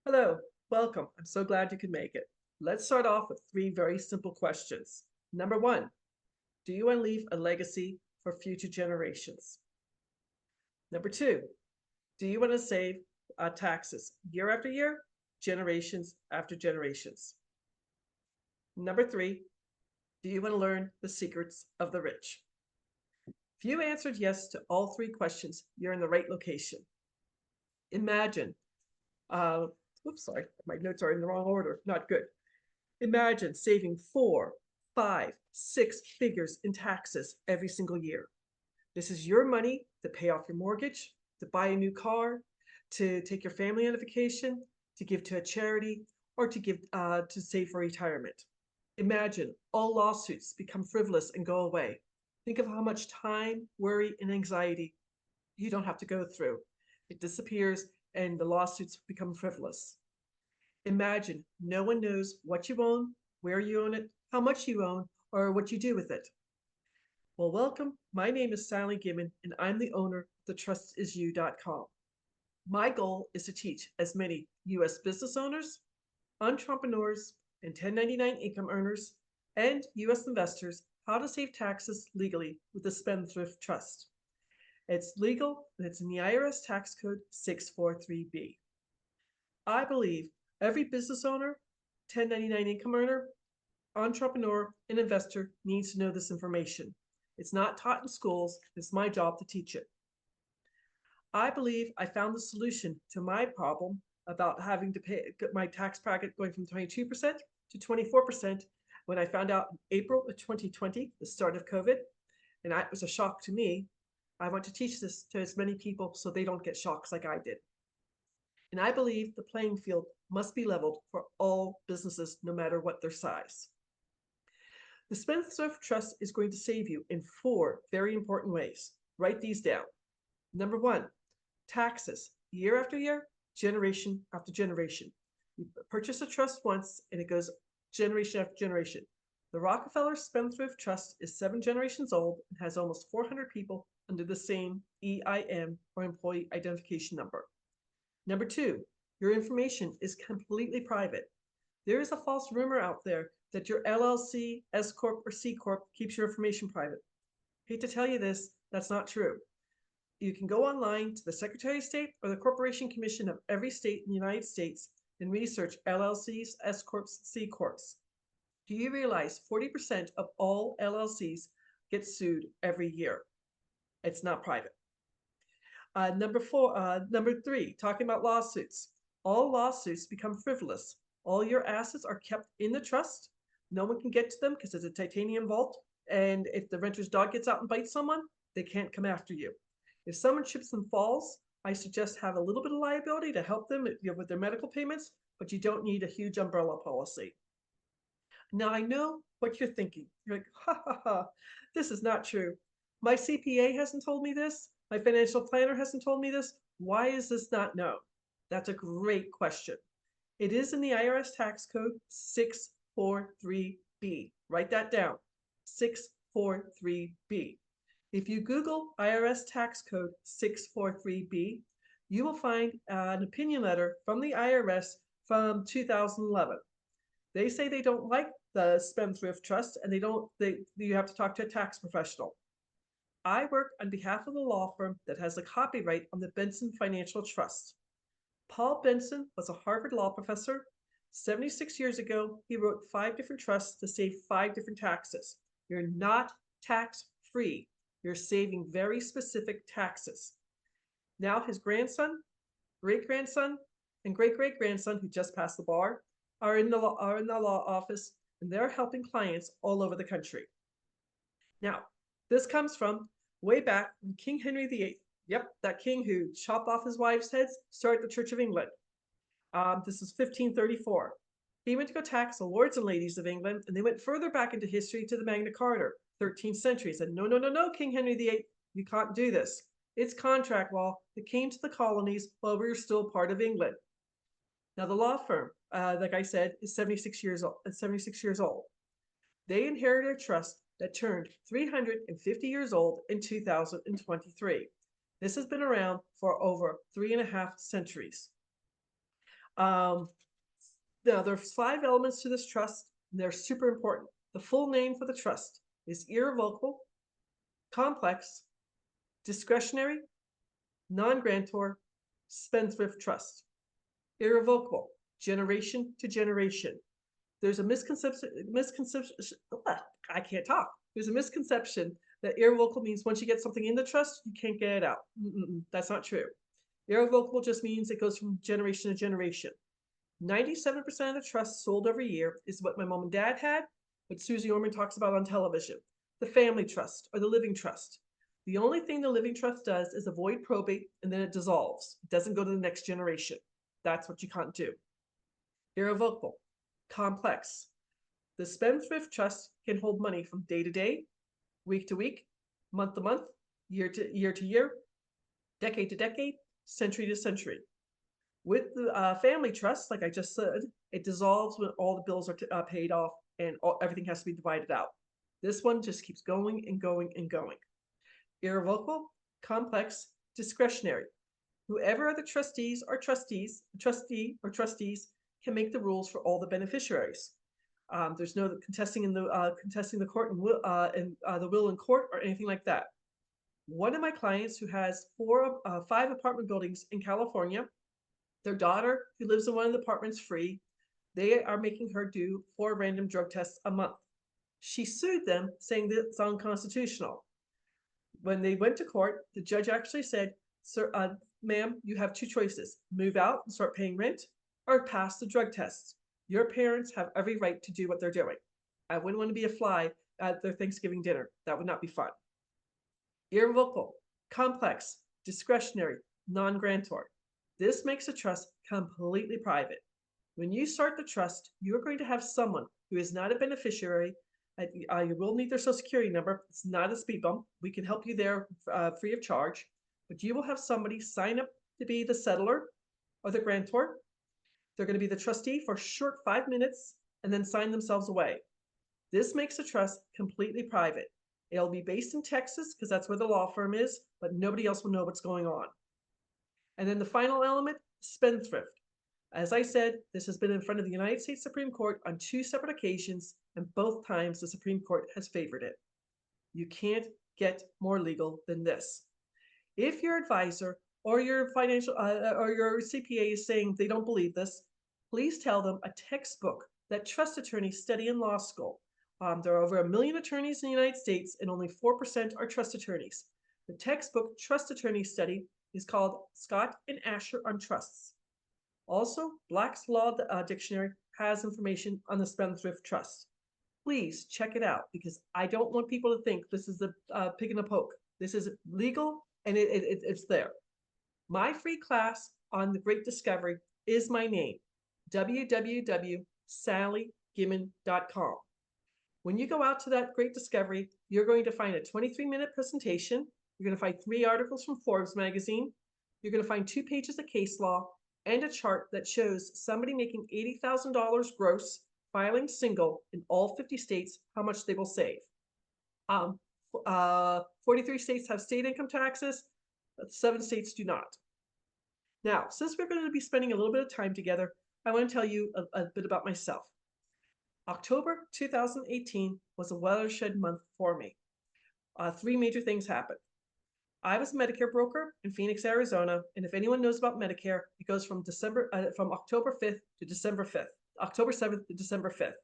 Hello, welcome. I'm so glad you could make it. Let's start off with three very simple questions. Number one, do you want to leave a legacy for future generations? Number two, do you want to save taxes year after year, generations after generations? Number three, do you want to learn the secrets of the rich? If you answered yes to all three questions, you're in the right location. Imagine, uh, oops, sorry, my notes are in the wrong order. Not good. Imagine saving four, five, six figures in taxes every single year. This is your money to pay off your mortgage, to buy a new car, to take your family on a vacation, to give to a charity, or to save for retirement. Imagine all lawsuits become frivolous and go away. Think of how much time, worry, and anxiety you don't have to go through. It disappears and the lawsuits become frivolous. Imagine no one knows what you own, where you own it, how much you own, or what you do with it. Well, welcome. My name is Sally Gibbon, and I'm the owner of theTrustIsYou.com. My goal is to teach as many U.S. business owners, entrepreneurs, and 1099 income earners, and U.S. investors how to save taxes legally with the Spendthrift Trust. It's legal and it's in the IRS Tax Code 643B. I believe every business owner, 1099 income earner, entrepreneur, and investor needs to know this information. It's not taught in schools. It's my job to teach it. I believe I found the solution to my problem about having to pay my tax bracket going from 22% to 24% when I found out in April of 2020, the start of COVID, and it was a shock to me. I want to teach this to as many people so they don't get shocks like I did. And I believe the playing field must be leveled for all businesses, no matter what their size. The Spendthrift Trust is going to save you in four very important ways. Write these down. Number one, taxes, year after year, generation after generation. You purchase a trust once and it goes generation after generation. The Rockefeller Spendthrift Trust is 7 generations old and has almost 400 people under the same EIN or employee identification number. Number two, your information is completely private. There is a false rumor out there that your LLC, S Corp, or C Corp keeps your information private. Hate to tell you this, that's not true. You can go online to the Secretary of State or the Corporation Commission of every state in the United States and research LLCs, S Corps, C Corps. Do you realize 40% of all LLCs get sued every year? It's not private. Number three, talking about lawsuits. All lawsuits become frivolous. All your assets are kept in the trust. No one can get to them because it's a titanium vault. And if the renter's dog gets out and bites someone, they can't come after you. If someone trips and falls, I suggest have a little bit of liability to help them with their medical payments, but you don't need a huge umbrella policy. Now I know what you're thinking. You're like, ha ha ha, this is not true. My CPA hasn't told me this. My financial planner hasn't told me this. Why is this not known? That's a great question. It is in the IRS Tax Code 643B. Write that down, 643B. If you Google IRS Tax Code 643B, you will find an opinion letter from the IRS from 2011. They say they don't like the Spendthrift Trust and you have to talk to a tax professional. I work on behalf of the law firm that has the copyright on the Benson Financial Trust. Paul Benson was a Harvard law professor. 76 years ago, he wrote 5 different trusts to save 5 different taxes. You're not tax free. You're saving very specific taxes. Now his grandson, great-grandson, and great-great-grandson, who just passed the bar, are in the law office, and they're helping clients all over the country. Now, this comes from way back when King Henry VIII, yep, that king who chopped off his wives' heads, started the Church of England. This is 1534. He went to go tax the lords and ladies of England, and they went further back into history to the Magna Carta, 13th century. He said, no, no, no, no, King Henry VIII, you can't do this. It's contract law that came to the colonies while we were still part of England. Now, the law firm, like I said, is 76 years old. They inherited a trust that turned 350 years old in 2023. This has been around for over 3.5 centuries. Um, Now, there's 5 elements to this trust, and they're super important. The full name for the trust is irrevocable, complex, discretionary, non-grantor, spendthrift trust. Irrevocable, generation to generation. There's a misconception. I can't talk. There's a misconception that irrevocable means once you get something in the trust, you can't get it out. That's not true. Irrevocable just means it goes from generation to generation. 97% of the trusts sold every year is what my mom and dad had, what Susie Orman talks about on television, the family trust or the living trust. The only thing the living trust does is avoid probate and then it dissolves. It doesn't go to the next generation. That's what you can't do. Irrevocable, complex. The Spendthrift Trust can hold money from day to day, week to week, month to month, year to year, decade to decade, century to century. With the family trust, like I just said, it dissolves when all the bills are paid off and everything has to be divided out. This one just keeps going and going and going. Irrevocable, complex, discretionary. Whoever are the trustee or trustees can make the rules for all the beneficiaries. There's no contesting the court and the will in court or anything like that. One of my clients who has 5 apartment buildings in California, their daughter, who lives in one of the apartments free, they are making her do 4 random drug tests a month. She sued them, saying that it's unconstitutional. When they went to court, the judge actually said, "Sir, ma'am, you have 2 choices: move out and start paying rent, or pass the drug tests. Your parents have every right to do what they're doing." I wouldn't want to be a fly at their Thanksgiving dinner. That would not be fun. Irrevocable, complex, discretionary, non-grantor. This makes a trust completely private. When you start the trust, you're going to have someone who is not a beneficiary. You will need their social security number. It's not a speed bump. We can help you there free of charge. But you will have somebody sign up to be the settler or the grantor. They're going to be the trustee for a short 5 minutes and then sign themselves away. This makes the trust completely private. It'll be based in Texas because that's where the law firm is, but nobody else will know what's going on. And then the final element, spendthrift. As I said, this has been in front of the United States Supreme Court on 2 separate occasions, and both times the Supreme Court has favored it. You can't get more legal than this. If your advisor or your financial or your CPA is saying they don't believe this, please tell them a textbook that trust attorneys study in law school. There are over 1 million attorneys in the United States, and only 4% are trust attorneys. The textbook Trust Attorney Study is called Scott and Asher on Trusts. Also, Black's Law Dictionary has information on the Spendthrift Trust. Please check it out because I don't want people to think this is a pig in a poke. This is legal and it's there. My free class on the Great Discovery is my name, www.sallygimmon.com. When you go out to that Great Discovery, you're going to find a 23-minute presentation. You're going to find 3 articles from Forbes magazine. You're going to find 2 pages of case law and a chart that shows somebody making $80,000 gross, filing single in all 50 states, how much they will save. 43 states have state income taxes, but 7 states do not. Now, since we're going to be spending a little bit of time together, I want to tell you a bit about myself. October 2018 was a watershed month for me. 3 major things happened. I was a Medicare broker in Phoenix, Arizona, and if anyone knows about Medicare, it goes from October 5th to December 5th, October 7th to December 5th.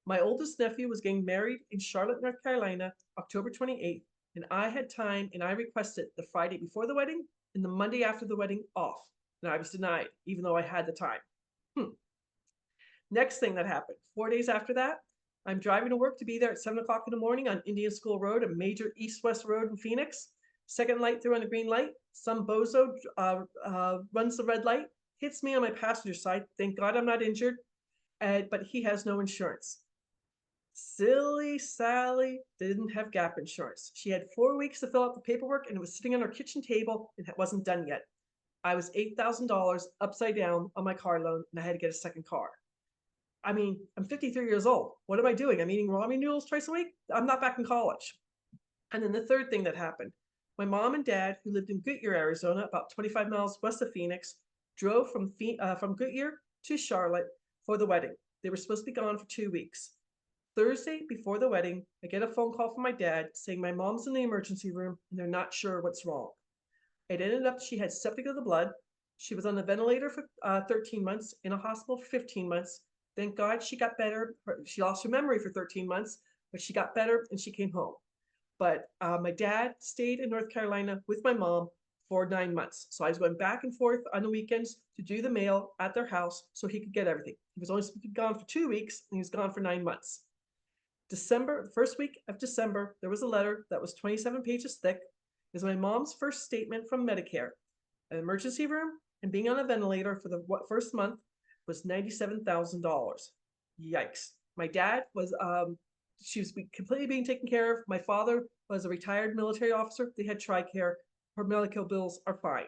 My oldest nephew was getting married in Charlotte, North Carolina, October 28th, and I had time and I requested the Friday before the wedding and the Monday after the wedding off, and I was denied, even though I had the time. Next thing that happened, 4 days after that, I'm driving to work to be there at 7 o'clock in the morning on Indian School Road, a major east-west road in Phoenix. Second light through on a green light. Some bozo runs the red light, hits me on my passenger side. Thank God I'm not injured, but he has no insurance. Silly Sally didn't have gap insurance. She had 4 weeks to fill out the paperwork, and it was sitting on her kitchen table, and it wasn't done yet. I was $8,000 upside down on my car loan, and I had to get a second car. I mean, I'm 53 years old. What am I doing? I'm eating ramen noodles twice a week? I'm not back in college. And then the third thing that happened, my mom and dad, who lived in Goodyear, Arizona, about 25 miles west of Phoenix, Drove from Goodyear to Charlotte for the wedding. They were supposed to be gone for 2 weeks. Thursday before the wedding, I get a phone call from my dad saying my mom's in the emergency room and they're not sure what's wrong. It ended up she had septic of the blood. She was on a ventilator for 13 months, in a hospital for 15 months. Thank God she got better. She lost her memory for 13 months, but she got better and she came home. But my dad stayed in North Carolina with my mom for 9 months. So I was going back and forth on the weekends to do the mail at their house so he could get everything. He was only supposed to be gone for 2 weeks and he was gone for 9 months. December, the first week of December, there was a letter that was 27 pages thick. It was my mom's first statement from Medicare. An emergency room and being on a ventilator for the first month was $97,000. Yikes. My dad was she was completely being taken care of. My father was a retired military officer. They had TRICARE. Her medical bills are fine.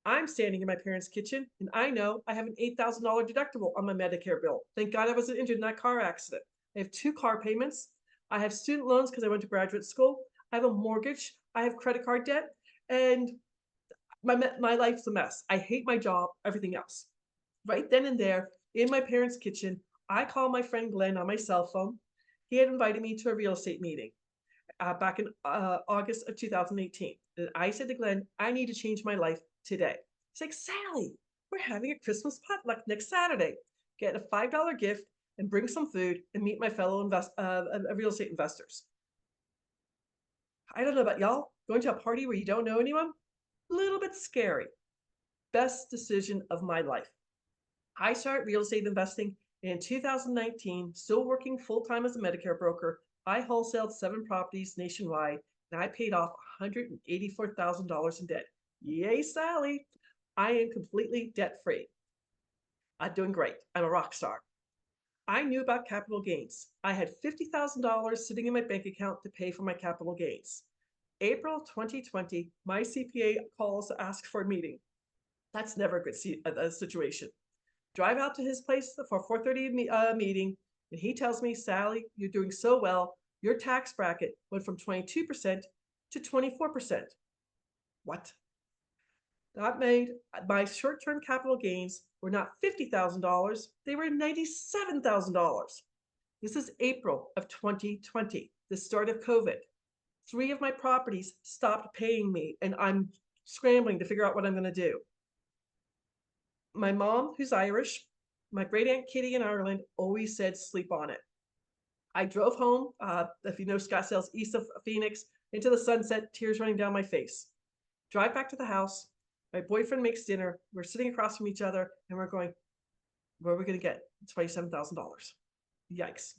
I'm standing in my parents' kitchen and I know I have an $8,000 deductible on my Medicare bill. Thank God I wasn't injured in that car accident. I have 2 car payments. I have student loans because I went to graduate school. I have a mortgage. I have credit card debt. And my life's a mess. I hate my job, everything else. Right then and there, in my parents' kitchen, I call my friend Glenn on my cell phone. He had invited me to a real estate meeting back in August of 2018. And I said to Glenn, I need to change my life today. He's like, Sally, we're having a Christmas potluck next Saturday. Get a $5 gift and bring some food and meet my fellow real estate investors. I don't know about y'all, going to a party where you don't know anyone? A little bit scary. Best decision of my life. I started real estate investing in 2019, still working full-time as a Medicare broker. I wholesaled 7 properties nationwide, and I paid off $184,000 in debt. Yay, Sally! I am completely debt-free. I'm doing great. I'm a rock star. I knew about capital gains. I had $50,000 sitting in my bank account to pay for my capital gains. April 2020, my CPA calls to ask for a meeting. That's never a good situation. Drive out to his place for 4:30 meeting, and he tells me, Sally, you're doing so well. Your tax bracket went from 22% to 24%. What? That made my short-term capital gains were not $50,000, they were $97,000. This is April of 2020, the start of COVID. 3 of my properties stopped paying me, and I'm scrambling to figure out what I'm going to do. My mom, who's Irish, my great aunt Kitty in Ireland always said, sleep on it. I drove home, if you know Scottsdale's east of Phoenix, into the sunset, tears running down my face. Drive back to the house. My boyfriend makes dinner. We're sitting across from each other and we're going, where are we going to get $27,000? Yikes.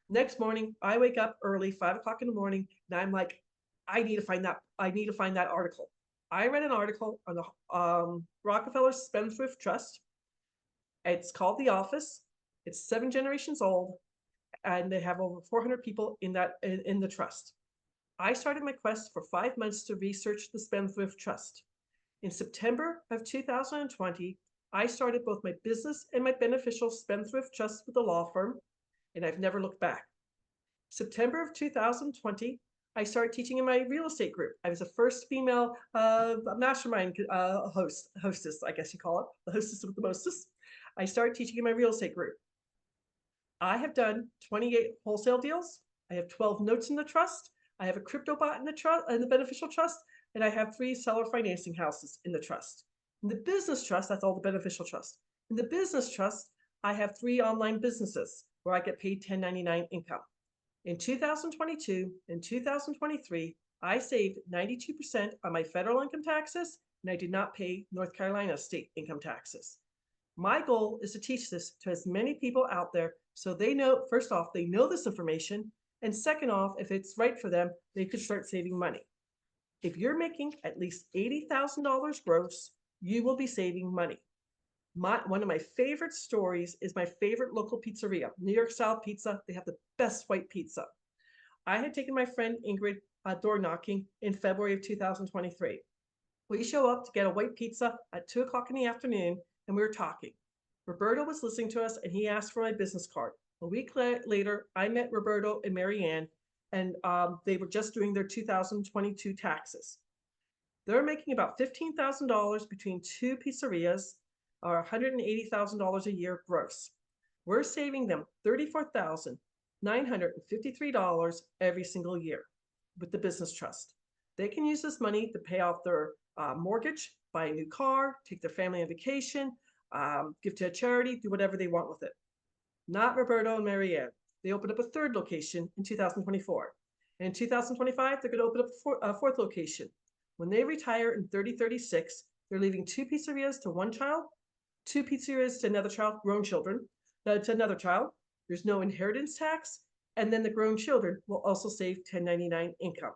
Next morning, I wake up early, 5 o'clock in the morning, and I'm like, I need to find that article. I read an article on the Rockefellers Spendthrift Trust. It's called The Office. It's 7 generations old, and they have over 400 people in the trust. I started my quest for 5 months to research the Spendthrift Trust. In September of 2020, I started both my business and my beneficial Spendthrift Trust with a law firm, and I've never looked back. September of 2020, I started teaching in my real estate group. I was the first female mastermind hostess, I guess you call it, the hostess with the mostest. I started teaching in my real estate group. I have done 28 wholesale deals. I have 12 notes in the trust. I have a crypto bot in the beneficial trust, and I have 3 seller financing houses in the trust. In the business trust, that's all the beneficial trust. In the business trust, I have 3 online businesses where I get paid 1099 income. In 2022 and 2023, I saved 92% on my federal income taxes, and I did not pay North Carolina state income taxes. My goal is to teach this to as many people out there so they know, first off, they know this information, and second off, if it's right for them, they could start saving money. If you're making at least $80,000 gross, you will be saving money. One of my favorite stories is my favorite local pizzeria, New York style pizza. They have the best white pizza. I had taken my friend Ingrid door knocking in February of 2023. We show up to get a white pizza at 2 o'clock in the afternoon, and we were talking. Roberto was listening to us, and he asked for my business card. A week later, I met Roberto and Marianne, and they were just doing their 2022 taxes. They're making about $15,000 between two pizzerias, or $180,000 a year gross. We're saving them $34,953 every single year with the business trust. They can use this money to pay off their mortgage, buy a new car, take their family on vacation, give to a charity, do whatever they want with it. Not Roberto and Marianne. They opened up a third location in 2024. And in 2025, they're going to open up a fourth location. When they retire in 3036, they're leaving two pizzerias to one child, two pizzerias to another child, grown children, to another child. There's no inheritance tax. And then the grown children will also save 1099 income.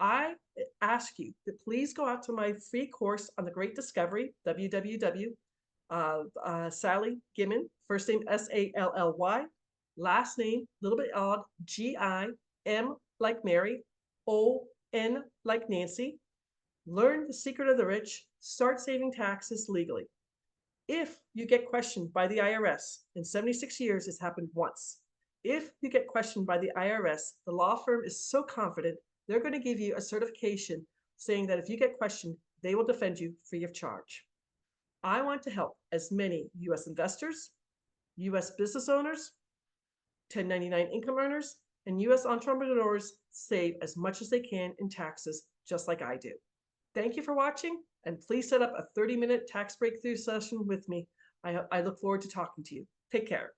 I ask you to please go out to my free course on the Great Discovery, Sally Gimmon, first name Sally, last name, a little bit odd, Gim like Mary, On like Nancy. Learn the secret of the rich, start saving taxes legally. If you get questioned by the IRS, in 76 years, it's happened once. If you get questioned by the IRS, the law firm is so confident, they're going to give you a certification saying that if you get questioned, they will defend you free of charge. I want to help as many U.S. investors, U.S. business owners, 1099 income earners, and U.S. entrepreneurs save as much as they can in taxes, just like I do. Thank you for watching, and please set up a 30-minute tax breakthrough session with me. I look forward to talking to you. Take care.